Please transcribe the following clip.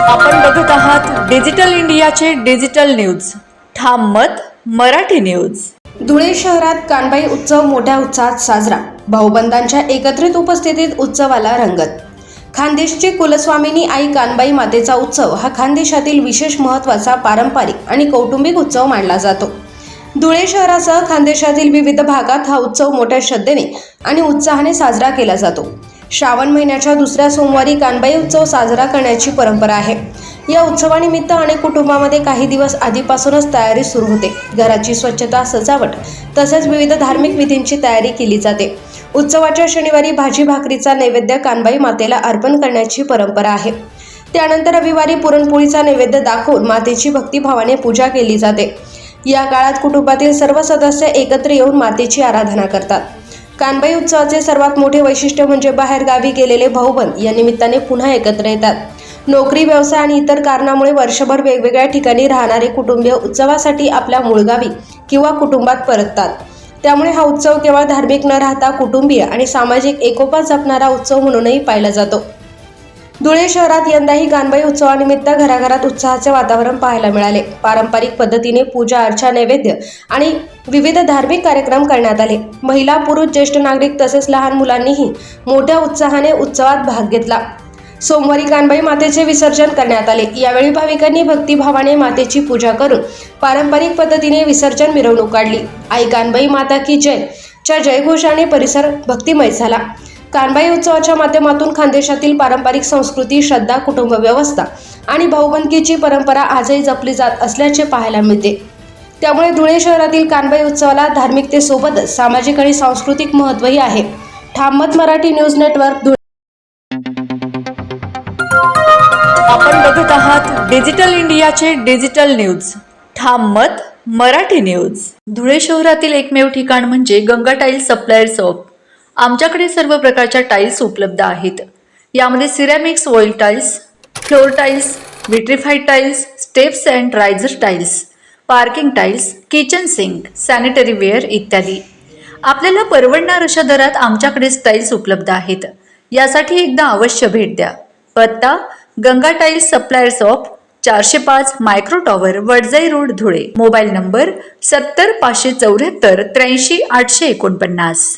आपण बघत आहात डिजिटल इंडियाचे डिजिटल न्यूज. ठाम मत मराठी न्यूज. धुळे शहरात कानबाई उत्सव मोठ्या उत्साहात साजरा. भाऊबंधांच्या एकत्रित उपस्थितीत उत्सवाला रंगत. खानदेशची कुलस्वामिनी आई कानबाई मातेचा उत्सव हा खानदेशातील विशेष महत्त्वाचा पारंपरिक आणि कौटुंबिक उत्सव मानला जातो. धुळे शहरासह खानदेशातील विविध भागात हा उत्सव मोठ्या श्रद्धेने आणि उत्साहाने साजरा केला जातो. श्रावण महिन्याच्या दुसऱ्या सोमवारी कानबाई उत्सव साजरा करण्याची परंपरा आहे. या उत्सवानिमित्त अनेक कुटुंबामध्ये काही दिवस आधीपासूनच तयारी सुरू होते. घराची स्वच्छता, सजावट तसेच विविध धार्मिक विधींची तयारी केली जाते. उत्सवाच्या शनिवारी भाजी भाकरीचा नैवेद्य कानबाई मातेला अर्पण करण्याची परंपरा आहे. त्यानंतर रविवारी पुरणपोळीचा नैवेद्य दाखवून मातेची भक्तिभावाने पूजा केली जाते. या काळात कुटुंबातील सर्व सदस्य एकत्र येऊन मातेची आराधना करतात. कानबाई उत्सवाचे सर्वात मोठे वैशिष्ट्य म्हणजे बाहेर गावी गेलेले भाऊबंद या निमित्ताने पुन्हा एकत्र येतात. नोकरी, व्यवसाय आणि इतर कारणामुळे वर्षभर वेगवेगळ्या ठिकाणी राहणारे कुटुंबीय उत्सवासाठी आपल्या मूळगावी किंवा कुटुंबात परततात. त्यामुळे हा उत्सव केवळ धार्मिक न राहता कुटुंबीय आणि सामाजिक एकोपा जपणारा उत्सव म्हणूनही पाहिला जातो. धुळे शहरात यंदाही कानबाई उत्सवानिमित्त घराघरात उत्साहाचे वातावरण पाहायला मिळाले. पारंपरिक पद्धतीने पूजा अर्चा, नैवेद्य आणि विविध धार्मिक कार्यक्रम करण्यात आले. महिला, पुरुष, ज्येष्ठ नागरिक तसेच लहान मुलांनीही मोठ्या उत्साहाने उत्सवात भाग घेतला. सोमवारी कानबाई मातेचे विसर्जन करण्यात आले. यावेळी भाविकांनी भक्तिभावाने मातेची पूजा करून पारंपरिक पद्धतीने विसर्जन मिरवणूक काढली. आई कानबाई माता की जय च्या जयघोषाने परिसर भक्तिमय झाला. कानबाई उत्सवाच्या माध्यमातून खानदेशातील पारंपरिक संस्कृती, श्रद्धा, कुटुंब व्यवस्था आणि भाऊबंदकीची परंपरा आजही जपली जात असल्याचे पाहायला मिळते. त्यामुळे धुळे शहरातील कानबाई उत्सवाला धार्मिकतेसोबतच सामाजिक आणि सांस्कृतिक महत्त्वही आहे. ठाम मत मराठी न्यूज नेटवर्क, धुळे. आपण बघत आहात डिजिटल इंडियाचे डिजिटल न्यूज. ठाम मत मराठी न्यूज. धुळे शहरातील एकमेव ठिकाण म्हणजे गंगा टाइल्स सप्लायर शॉप. आमच्याकडे सर्व प्रकारच्या टाइल्स उपलब्ध आहेत. यामध्ये ceramics, oil tiles, floor tiles, vitrified tiles, steps and riser tiles, parking tiles, kitchen sink, sanitary ware इत्यादी. आपल्याला परवडणार अशा दरात आमच्याकडे टाइल्स उपलब्ध आहेत. यासाठी एकदा अवश्य भेट द्या. पत्ता Ganga tiles supplier shop, 405 micro tower, Wadjai road, Dhule. Mobile number 70 574 83 849.